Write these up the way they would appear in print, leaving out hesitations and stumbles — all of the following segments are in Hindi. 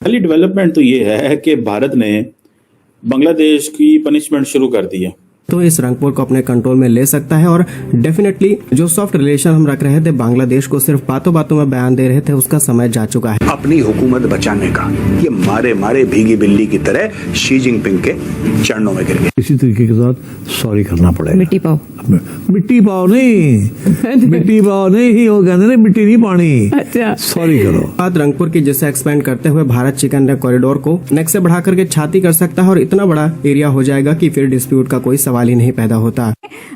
पहली डेवलपमेंट तो ये है कि भारत ने बांग्लादेश की पनिशमेंट शुरू कर दी है, तो इस रंगपुर को अपने कंट्रोल में ले सकता है। और डेफिनेटली जो सॉफ्ट रिलेशन हम रख रहे थे बांग्लादेश को सिर्फ बातों बातों में बयान दे रहे थे, उसका समय जा चुका है। अपनी हुकूमत बचाने का ये मारे मारे भीगी बिल्ली की तरह शी जिनपिंग के चरणों में गिर गए। इसी तरीके के साथ सॉरी करना पड़ेगा। मिट्टी पाओ, मिट्टी पाओ नहीं, मिट्टी पाओ नहीं, वो कहते हैं मिट्टी नहीं पानी। अच्छा, सॉरी करो। बाद रंगपुर की जिसे एक्सपेंड करते हुए भारत चिकन कॉरिडोर को नेक्स्ट से बढ़ा करके छाती कर सकता है और इतना बड़ा एरिया हो जाएगा कि फिर डिस्प्यूट का कोई सवाल ही नहीं पैदा होता।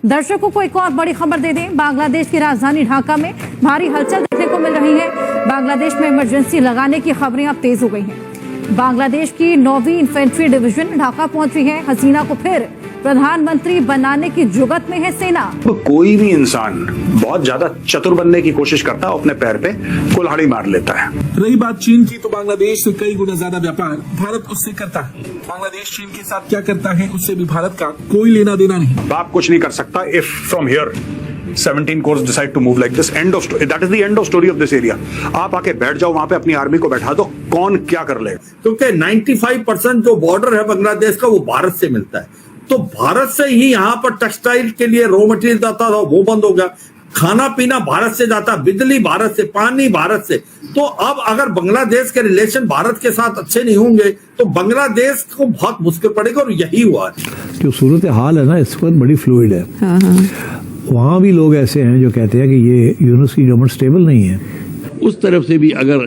दर्शकों को एक और बड़ी खबर दे दें, बांग्लादेश की राजधानी ढाका में भारी हलचल देखने को मिल रही है। बांग्लादेश में इमरजेंसी लगाने की खबरें अब तेज हो गई हैं। बांग्लादेश की 9वीं इन्फेंट्री डिवीजन ढाका पहुंची है। हसीना को फिर प्रधानमंत्री बनाने की जुगत में है सेना। तो कोई भी इंसान बहुत ज्यादा चतुर बनने की कोशिश करता है, अपने पैर पे कुल्हाड़ी मार लेता है। रही बात चीन की, तो बांग्लादेश से कई गुना ज्यादा व्यापार भारत उससे करता है। बांग्लादेश चीन के साथ क्या करता है उससे भी भारत का कोई लेना देना नहीं। बाप कुछ नहीं कर सकता if from here 17 course decide to move like this. End of story, that is the end of story of this area. आप आके बैठ जाओ वहां पे, अपनी आर्मी को बैठा दो, कौन क्या कर लेगा। क्योंकि 95% जो बॉर्डर है बांग्लादेश का वो भारत से मिलता है, तो भारत से ही यहाँ पर टेक्सटाइल के लिए रॉ मटेरियल जाता था, वो बंद हो गया। खाना पीना भारत से जाता, बिजली भारत से, पानी भारत से। तो अब अगर बांग्लादेश के रिलेशन भारत के साथ अच्छे नहीं होंगे तो बांग्लादेश को बहुत मुश्किल पड़ेगा, और यही हुआ है। जो सूरत हाल है ना इस वक्त बड़ी फ्लूइड है। वहाँ भी लोग ऐसे हैं जो कहते हैं कि ये यूनुस की गवर्नमेंट स्टेबल नहीं है। उस तरफ से भी अगर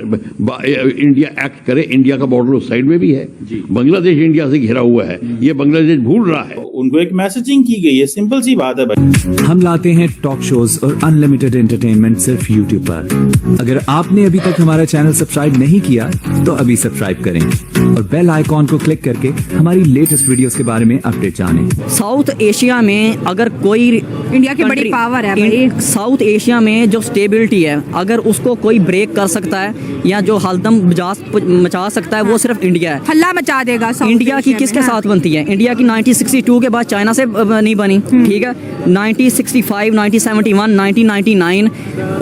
इंडिया एक्ट करे, इंडिया का बॉर्डर उस साइड में भी है, बांग्लादेश इंडिया से घिरा हुआ है, ये बांग्लादेश भूल रहा है। उनको एक मैसेजिंग की गई है, सिंपल सी बात है भाई। हम लाते हैं टॉक शोज और अनलिमिटेड एंटरटेनमेंट सिर्फ यूट्यूब पर। अगर आपने अभी तक हमारा चैनल सब्सक्राइब नहीं किया तो अभी सब्सक्राइब करें और बेल आइकॉन को क्लिक करके हमारी लेटेस्ट वीडियोस के बारे में अपडेट जानें। साउथ एशिया में अगर कोई इंडिया की बड़ी पावर है भाई। साउथ एशिया में जो स्टेबिलिटी है, अगर उसको कोई ब्रेक कर सकता है या जो हलदम मचा सकता है, वो सिर्फ इंडिया है। हल्ला मचा देगा। इंडिया की किसके साथ बनती है? इंडिया की 1962 के बाद चाइना से नहीं बनी, ठीक है। 1965, 1971, 1999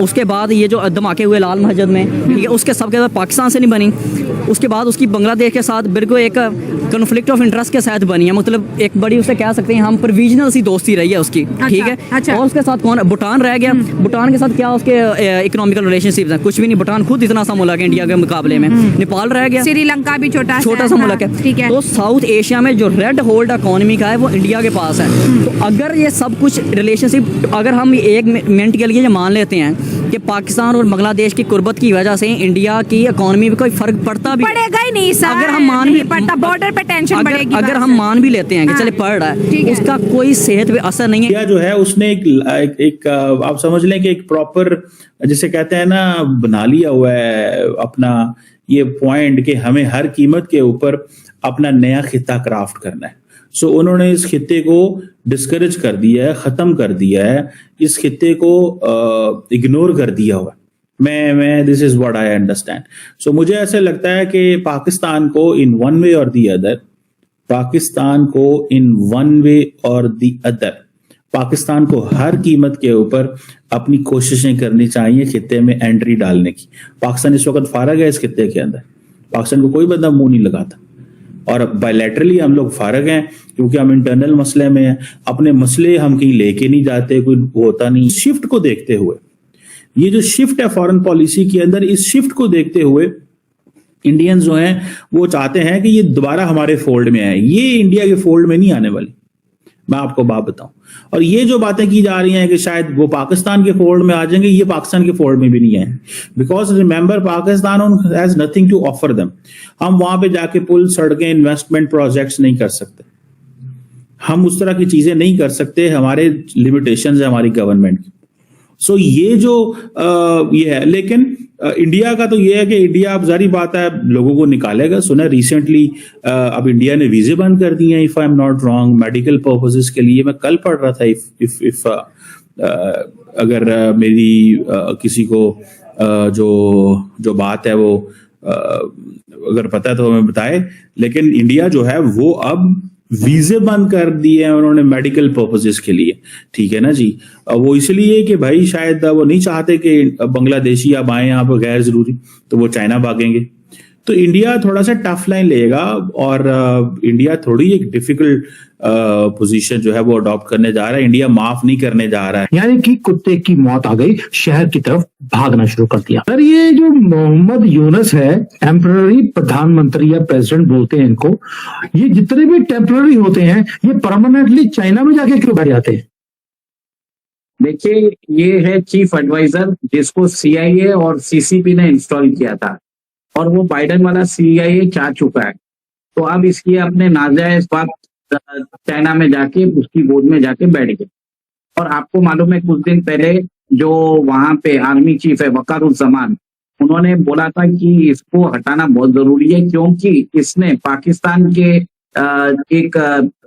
उसके बाद ये जो धमाके हुए लाल मस्जिद में, ठीक है, उसके सबके बाद पाकिस्तान से नहीं बनी। उसके बाद उसकी बांग्लादेश के साथ बिल्कुल एक कॉन्फ्लिक्ट ऑफ इंटरेस्ट के साथ बनी है, मतलब एक बड़ी उसे कह सकते हैं हम प्रोविजनल सी दोस्ती रही है उसकी, ठीक है। अच्छा। और उसके साथ कौन? भूटान रह गया। भूटान के साथ क्या उसके इकोनॉमिकल रिलेशनशिप है? कुछ भी नहीं। भूटान खुद इतना सा मुल्क है इंडिया के मुकाबले में। नेपाल रह गया। श्रीलंका भी छोटा सा मुल्क है, ठीक है। तो साउथ एशिया में जो रेड होल्ड इकोनॉमी का है वो इंडिया के पास है। तो अगर ये सब कुछ रिलेशनशिप, अगर हम एक मिनट के लिए मान लेते हैं कि पाकिस्तान और बांग्लादेश की कुर्बत की वजह से इंडिया की इकोनॉमी में कोई फर्क पड़ता भी पड़ेगा ही नहीं सर। अगर हम मान भी पड़ता, बॉर्डर पे टेंशन बढ़ेगी। अगर हम मान भी लेते हैं कि चले पड़ रहा है, उसका कोई सेहत पे असर नहीं है। इंडिया जो है उसने एक आप समझ लें कि एक प्रॉपर, जिसे कहते हैं ना, बना लिया हुआ है अपना ये पॉइंट कि हमें हर कीमत के ऊपर अपना नया खिता क्राफ्ट करना है। सो उन्होंने इस खिते को डिस्करेज कर दिया है, खत्म कर दिया है, इस खिते को इग्नोर कर दिया हुआ। मैं this is what I understand. So मुझे ऐसे लगता है कि पाकिस्तान को इन वन वे और दी अदर, पाकिस्तान को हर कीमत के ऊपर अपनी कोशिशें करनी चाहिए खिते में एंट्री डालने की। पाकिस्तान इस वक्त फारग है इस खिते के अंदर, पाकिस्तान को कोई बंदा मुंह नहीं लगाता, और बायलैटरली हम लोग फारग हैं क्योंकि हम इंटरनल मसले में हैं। अपने मसले हम कहीं लेके नहीं जाते, कोई होता नहीं। शिफ्ट को देखते हुए, ये जो शिफ्ट है फॉरेन पॉलिसी के अंदर, इस शिफ्ट को देखते हुए इंडियंस जो हैं वो चाहते हैं कि ये दोबारा हमारे फोल्ड में आए। ये इंडिया के फोल्ड में नहीं आने वाली, मैं आपको बात बताऊं। और ये जो बातें की जा रही हैं कि शायद वो पाकिस्तान के फोल्ड में आ जाएंगे, ये पाकिस्तान के फोल्ड में भी नहीं है। Because remember, Pakistan has nothing to offer them. हम वहां पे जाके पुल, सड़कें, इन्वेस्टमेंट प्रोजेक्ट्स नहीं कर सकते, हम उस तरह की चीजें नहीं कर सकते, हमारे लिमिटेशंस है हमारी गवर्नमेंट की। सो ये जो ये है, लेकिन इंडिया का तो ये है कि इंडिया अब जारी बात है लोगों को निकालेगा। सुना रिसेंटली अब इंडिया ने वीजे बंद कर दिए हैं, if I am not wrong, medical purposes के लिए। मैं कल पढ़ रहा था, इफ अगर मेरी किसी को जो बात है वो अगर पता है तो हमें बताए। लेकिन इंडिया जो है वो अब वीजे बंद कर दिए हैं उन्होंने मेडिकल पर्पसेस के लिए, ठीक है ना जी। वो इसलिए कि भाई शायद वो नहीं चाहते कि बांग्लादेशी अब आए यहाँ पर गैर जरूरी, तो वो चाइना भागेंगे। तो इंडिया थोड़ा सा टफ लाइन लेगा और इंडिया थोड़ी एक डिफिकल्ट पोजीशन जो है वो अडॉप्ट करने जा रहा है। इंडिया माफ नहीं करने जा रहा है। यानी कि कुत्ते की मौत आ गई, शहर की तरफ भागना शुरू कर दिया। सर ये जो मोहम्मद यूनुस है, टेम्पररी प्रधानमंत्री या प्रेसिडेंट बोलते हैं इनको, ये जितने भी टेम्पररी होते हैं ये परमानेंटली चाइना में जाके क्यों बैठ जाते हैं? देखिए, ये है चीफ एडवाइजर जिसको CIA और CCP ने इंस्टॉल किया था और वो बाइडेन वाला CIA चाह चुका है। तो अब इसकी अपने नाजायज बात चाइना में जाके उसकी गोद में जाके बैठ गए। और आपको मालूम है कुछ दिन पहले जो वहां पे आर्मी चीफ है वकारुज्जमान, उन्होंने बोला था कि इसको हटाना बहुत जरूरी है क्योंकि इसने पाकिस्तान के एक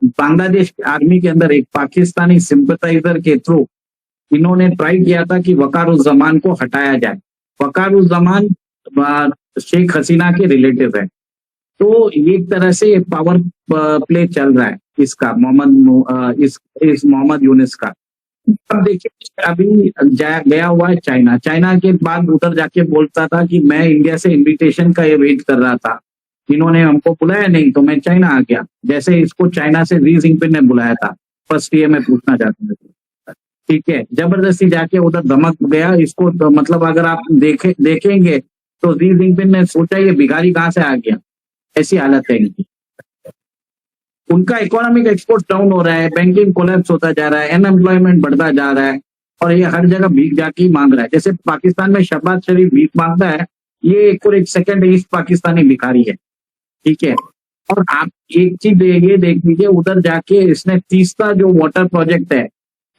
बांग्लादेश आर्मी के अंदर एक पाकिस्तानी सिंपथाइजर के थ्रू इन्होंने ट्राई किया था कि वकारुज्जमान को हटाया जाए। वकारुज्जमान शेख हसीना के रिलेटिव है। तो एक तरह से पावर प्ले चल रहा है इसका इस मोहम्मद यूनुस का। अब देखिए अभी गया हुआ है चाइना के बाद उधर जाके बोलता था कि मैं इंडिया से इनविटेशन का ये वेट कर रहा था, इन्होंने हमको बुलाया नहीं तो मैं चाइना आ गया। जैसे इसको चाइना से शी जिनपिंग ने बुलाया था। फर्स्ट ये मैं पूछना चाहता हूँ, ठीक है, जबरदस्ती जाके उधर धमक गया इसको। तो मतलब अगर आप देखेंगे तो शी जिनपिंग ने सोचा ये भिखारी कहाँ से आ गया, ऐसी हालत है इनकी। उनका इकोनॉमिक एक्सपोर्ट डाउन हो रहा है, बैंकिंग कोलैप्स होता जा रहा है, अनएम्प्लॉयमेंट बढ़ता जा रहा है और ये हर जगह भीख जाके ही मांग रहा है। जैसे पाकिस्तान में शहबाज शरीफ भीख मांगता है, ये एक सेकंड ईस्ट पाकिस्तानी भिखारी है, ठीक है। और आप एक चीज ये देख लीजिए, उधर जाके इसने तीसरा जो वाटर प्रोजेक्ट है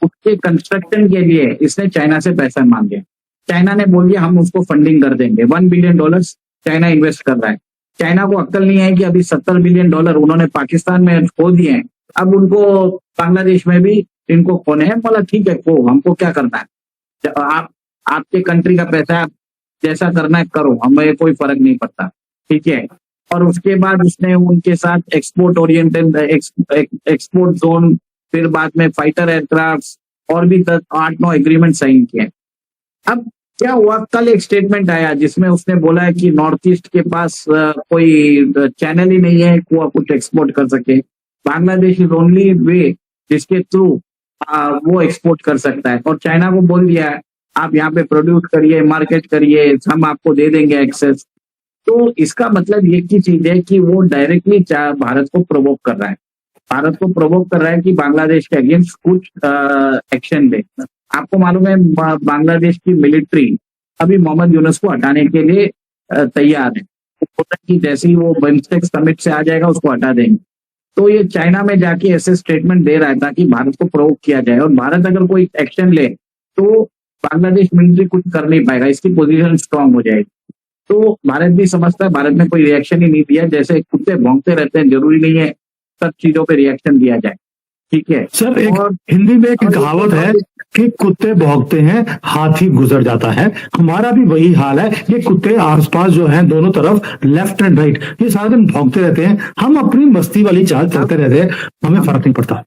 उसके कंस्ट्रक्शन के लिए इसने चाइना से पैसा मांगे। चाइना ने बोल दिया हम उसको फंडिंग कर देंगे। $1 बिलियन चाइना इन्वेस्ट कर रहा है। चाइना को अक्ल नहीं है कि अभी $70 बिलियन उन्होंने पाकिस्तान में खो दिए हैं, अब उनको बांग्लादेश में भी इनको खोने हैं। बोला ठीक है, खो, हमको क्या करना है, आपके कंट्री का पैसा आप जैसा करना है करो, हमें कोई फर्क नहीं पड़ता, ठीक है। और उसके बाद उसने उनके साथ एक्सपोर्ट ओरिएंटेड एक्सपोर्ट जोन, फिर बाद में फाइटर एयरक्राफ्ट और भी 8-9 एग्रीमेंट साइन किए। अब क्या हुआ, कल एक स्टेटमेंट आया जिसमें उसने बोला है कि नॉर्थ ईस्ट के पास कोई चैनल ही नहीं है कि वो कुछ एक्सपोर्ट कर सके। बांग्लादेश इज ओनली वे जिसके थ्रू वो एक्सपोर्ट कर सकता है। और चाइना को बोल दिया है आप यहाँ पे प्रोड्यूस करिए, मार्केट करिए, हम आपको दे देंगे एक्सेस। तो इसका मतलब ये की चीज है कि वो डायरेक्टली भारत को प्रोवोक कर रहा है, भारत को प्रोवोक कर रहा है कि बांग्लादेश के अगेंस्ट कुछ एक्शन ले। आपको मालूम है बांग्लादेश की मिलिट्री अभी मोहम्मद यूनुस को हटाने के लिए तैयार है। कि जैसे ही वो बिम्स्टेक समिट से आ जाएगा उसको हटा देंगे। तो ये चाइना में जाके ऐसे स्टेटमेंट दे रहा है ताकि भारत को प्रोवोक किया जाए, और भारत अगर कोई एक्शन ले तो बांग्लादेश मिलिट्री कुछ कर नहीं पाएगा, इसकी पोजीशन स्ट्रांग हो जाएगी। तो भारत भी समझता है, भारत ने कोई रिएक्शन ही नहीं दिया। जैसे कुत्ते भौंकते रहते हैं, जरूरी नहीं है सब चीजों पे रिएक्शन दिया जाए, ठीक है। सर एक हिंदी में एक कहावत है कि कुत्ते भौंकते हैं हाथी गुजर जाता है। हमारा भी वही हाल है, ये कुत्ते आसपास जो हैं दोनों तरफ लेफ्ट एंड राइट ये सारा दिन भौंकते रहते हैं, हम अपनी मस्ती वाली चाल चलते रहते हैं, हमें फर्क नहीं पड़ता।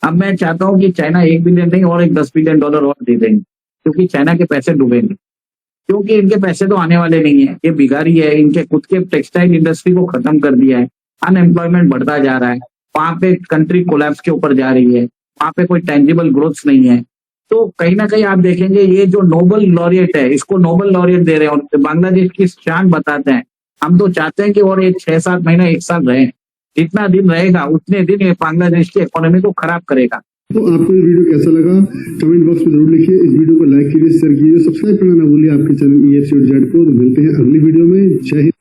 अब मैं चाहता हूं कि चाइना 1 बिलियन नहीं और एक $10 बिलियन और दे देंगे, क्योंकि चाइना के पैसे डूबेंगे, क्योंकि इनके पैसे तो आने वाले नहीं है। ये भिखारी है, इनके खुद के टेक्सटाइल इंडस्ट्री को खत्म कर दिया है, अनएम्प्लॉयमेंट बढ़ता जा रहा है, वहां पे कंट्री कोलैप्स के ऊपर जा रही है, वहां पे कोई टेंजिबल ग्रोथ नहीं है। तो कहीं ना कहीं आप देखेंगे ये जो नोबल लॉरिएट है इसको नोबल लॉरिएट दे रहे हैं और बांग्लादेश की शान बताते हैं। हम तो चाहते हैं कि और ये 6-7 महीना 1 साल रहे, जितना दिन रहेगा उतने दिन ये बांग्लादेश की इकोनॉमी को खराब करेगा। तो आपको ये वीडियो कैसा लगा कमेंट बॉक्स में जरूर लिखिए। इस वीडियो को लाइक कीजिए, शेयर कीजिए, सब्सक्राइब करना ना भूलिए आपके चैनल EFCZ को। तो मिलते हैं अगली वीडियो में। जय हिंद।